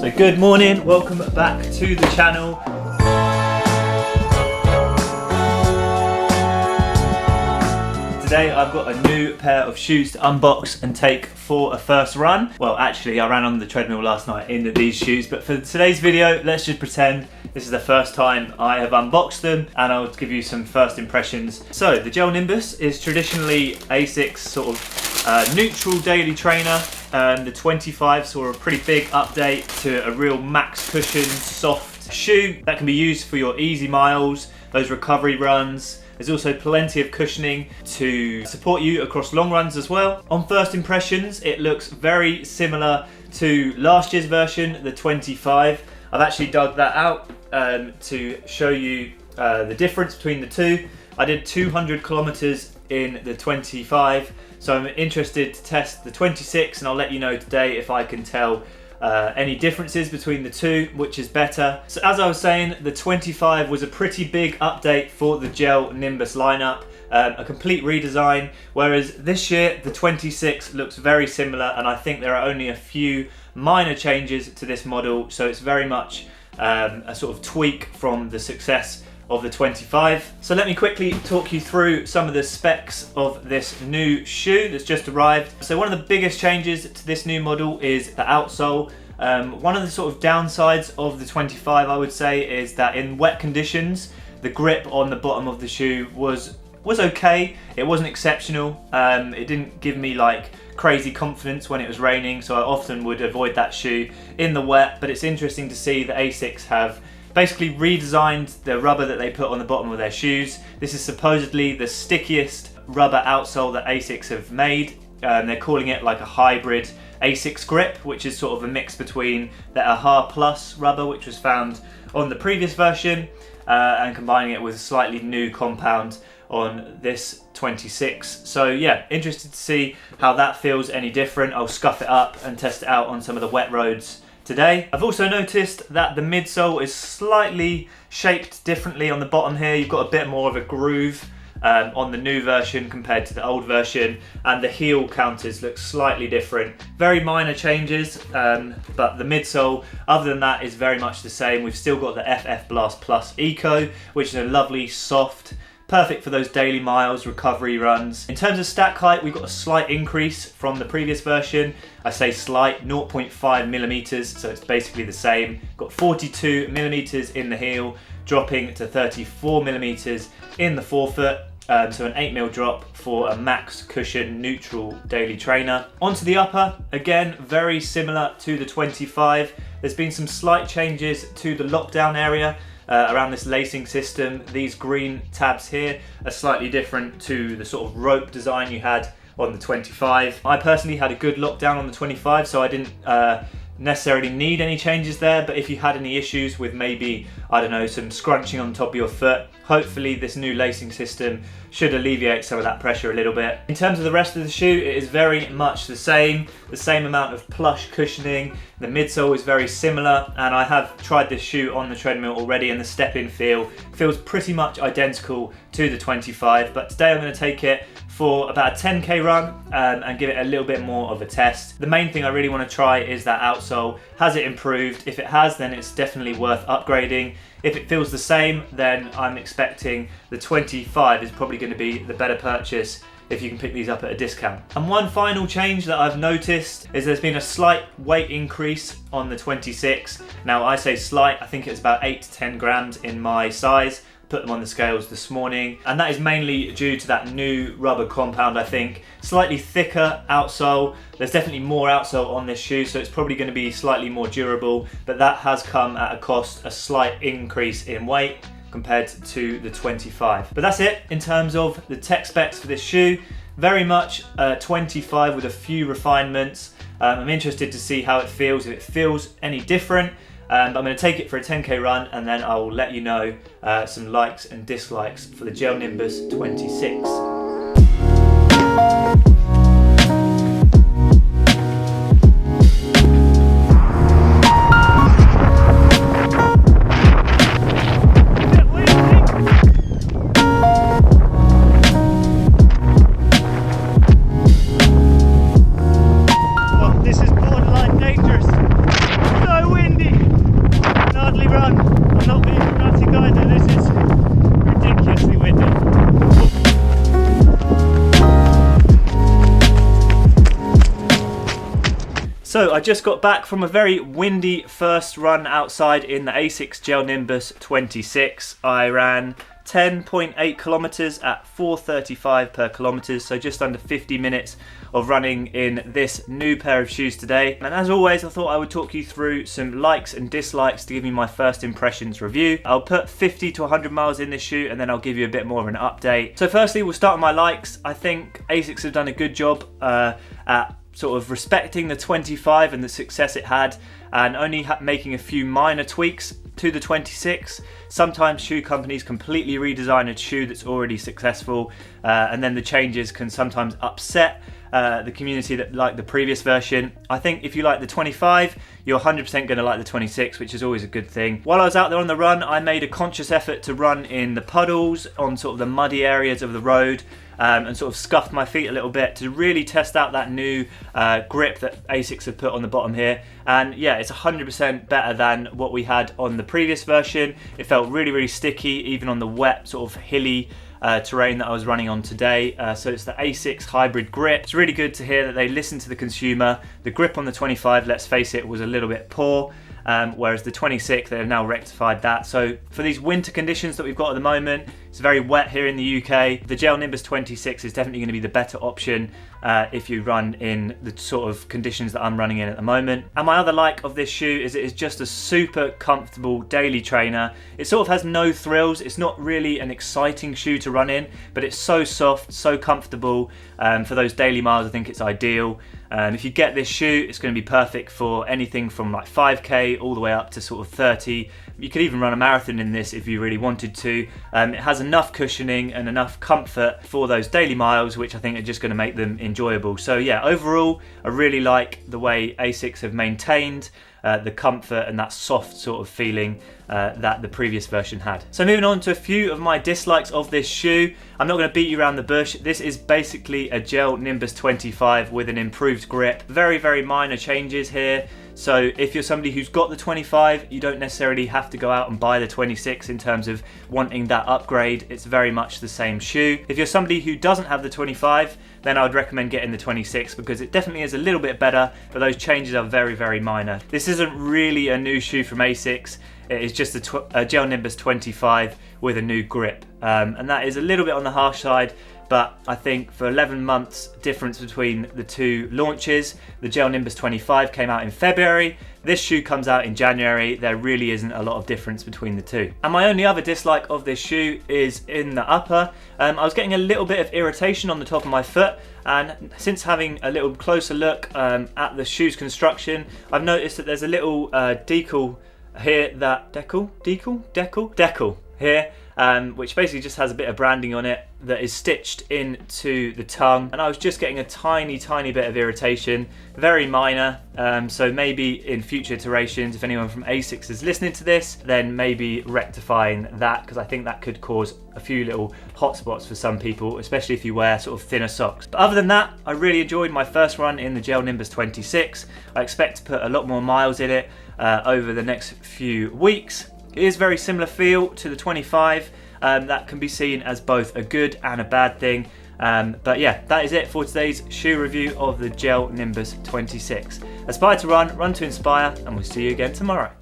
So good morning, welcome back to the channel. Today I've got a new pair of shoes to unbox and take for a first run. Well, actually I ran on the treadmill last night in these shoes, but for today's video, let's just pretend this is the first time I have unboxed them and I'll give you some first impressions. So the Gel NIMBUS is traditionally ASICS sort of neutral daily trainer. The 25 saw a pretty big update to a real max cushion, soft shoe that can be used for your easy miles, those recovery runs. There's also plenty of cushioning to support you across long runs as well. On first impressions, it looks very similar to last year's version, the 25. I've actually dug that out to show you the difference between the two. I did 200 kilometers in the 25, so I'm interested to test the 26, and I'll let you know today if I can tell any differences between the two, which is better. So as I was saying, the 25 was a pretty big update for the Gel NIMBUS lineup, a complete redesign, whereas this year the 26 looks very similar, and I think there are only a few minor changes to this model, so it's very much a sort of tweak from the success of the 25. So let me quickly talk you through some of the specs of this new shoe that's just arrived. So one of the biggest changes to this new model is the outsole. One of the sort of downsides of the 25, I would say, is that in wet conditions, the grip on the bottom of the shoe was okay. It wasn't exceptional. It didn't give me like crazy confidence when it was raining, so I often would avoid that shoe in the wet. But it's interesting to see that ASICS have basically redesigned the rubber that they put on the bottom of their shoes. This is supposedly the stickiest rubber outsole that ASICS have made. They're calling it like a hybrid ASICS grip, which is sort of a mix between the AHA Plus rubber, which was found on the previous version, and combining it with a slightly new compound on this 26. So yeah, interested to see how that feels any different. I'll scuff it up and test it out on some of the wet roads today. I've also noticed that the midsole is slightly shaped differently on the bottom here. You've got a bit more of a groove on the new version compared to the old version, and the heel counters look slightly different. Very minor changes, but the midsole, other than that, is very much the same. We've still got the FF Blast Plus Eco, which is a lovely soft, perfect for those daily miles, recovery runs. In terms of stack height, we've got a slight increase from the previous version. I say slight, 0.5 millimeters, so it's basically the same. Got 42 millimeters in the heel, dropping to 34 millimeters in the forefoot. So an 8 mil drop for a max cushion neutral daily trainer. Onto the upper, again, very similar to the 25. There's been some slight changes to the lockdown area around this lacing system. These green tabs here are slightly different to the sort of rope design you had on the 25. I personally had a good lockdown on the 25, so I didn't necessarily need any changes there, but if you had any issues with maybe, I don't know, some scrunching on top of your foot, hopefully this new lacing system should alleviate some of that pressure a little bit. In terms of the rest of the shoe, it is very much the same amount of plush cushioning. The midsole is very similar, and I have tried this shoe on the treadmill already, and the step-in feel feels pretty much identical to the 25, but today I'm going to take it for about a 10k run and give it a little bit more of a test. The main thing I really want to try is that outsole. Has it improved? If it has, then it's definitely worth upgrading. If it feels the same, then I'm expecting the 25 is probably going to be the better purchase if you can pick these up at a discount. And one final change that I've noticed is there's been a slight weight increase on the 26. Now I say slight, I think it's about 8 to 10 grams in my size. Put them on the scales this morning, and that is mainly due to that new rubber compound. I think slightly thicker outsole. There's definitely more outsole on this shoe, so it's probably going to be slightly more durable, but that has come at a cost, a slight increase in weight compared to the 25. But that's it in terms of the tech specs for this shoe. Very much 25 with a few refinements. I'm interested to see how it feels, if it feels any different. But I'm going to take it for a 10k run, and then I will let you know some likes and dislikes for the Gel NIMBUS 26. Oh, this is borderline dangerous. So windy. So I just got back from a very windy first run outside in the ASICS Gel Nimbus 26. I ran 10.8 kilometers at 4:35 per kilometer, so just under 50 minutes of running in this new pair of shoes today. And as always, I thought I would talk you through some likes and dislikes to give you my first impressions review. I'll put 50 to 100 miles in this shoe and then I'll give you a bit more of an update. So firstly, we'll start with my likes. I think ASICS have done a good job at sort of respecting the 25 and the success it had, and only making a few minor tweaks to the 26. Sometimes shoe companies completely redesign a shoe that's already successful, and then the changes can sometimes upset the community that like the previous version. I think if you like the 25, you're 100% going to like the 26, which is always a good thing. While I was out there on the run, I made a conscious effort to run in the puddles, on sort of the muddy areas of the road, and sort of scuffed my feet a little bit to really test out that new grip that ASICS have put on the bottom here. And yeah, it's 100% better than what we had on the previous version. It felt really sticky, even on the wet, sort of hilly terrain that I was running on today. So it's the ASICS hybrid grip. It's really good to hear that they listen to the consumer. The grip on the 25, let's face it, was a little bit poor. Whereas the 26, they have now rectified that. So for these winter conditions that we've got at the moment, it's very wet here in the UK, the Gel Nimbus 26 is definitely going to be the better option if you run in the sort of conditions that I'm running in at the moment. And my other like of this shoe is it is just a super comfortable daily trainer. It sort of has no thrills. It's not really an exciting shoe to run in, but it's so soft, so comfortable. For those daily miles, I think it's ideal. If you get this shoe, it's going to be perfect for anything from like 5k all the way up to sort of 30. You could even run a marathon in this if you really wanted to. It has enough cushioning and enough comfort for those daily miles, which I think are just going to make them enjoyable. So yeah, overall, I really like the way ASICS have maintained the comfort and that soft sort of feeling that the previous version had. So moving on to a few of my dislikes of this shoe. I'm not going to beat you around the bush. This is basically a Gel Nimbus 25 with an improved grip. Very minor changes here. So if you're somebody who's got the 25, you don't necessarily have to go out and buy the 26 in terms of wanting that upgrade. It's very much the same shoe. If you're somebody who doesn't have the 25, then I would recommend getting the 26 because it definitely is a little bit better, but those changes are very minor. This isn't really a new shoe from ASICS. It is just a Gel Nimbus 25 with a new grip. And that is a little bit on the harsh side, but I think for 11 months difference between the two launches, the Gel Nimbus 25 came out in February, this shoe comes out in January. There really isn't a lot of difference between the two. And my only other dislike of this shoe is in the upper. I was getting a little bit of irritation on the top of my foot, and since having a little closer look at the shoe's construction, I've noticed that there's a little decal here, that decal here, which basically just has a bit of branding on it that is stitched into the tongue, and I was just getting a tiny bit of irritation, very minor. So maybe in future iterations, if anyone from ASICS is listening to this, then maybe rectifying that, because I think that could cause a few little hot spots for some people, especially if you wear sort of thinner socks. But other than that, I really enjoyed my first run in the Gel Nimbus 26. I expect to put a lot more miles in it over the next few weeks. It is very similar feel to the 25. That can be seen as both a good and a bad thing. But yeah, that is it for today's shoe review of the Gel Nimbus 26. Aspire to run, run to inspire, and we'll see you again tomorrow.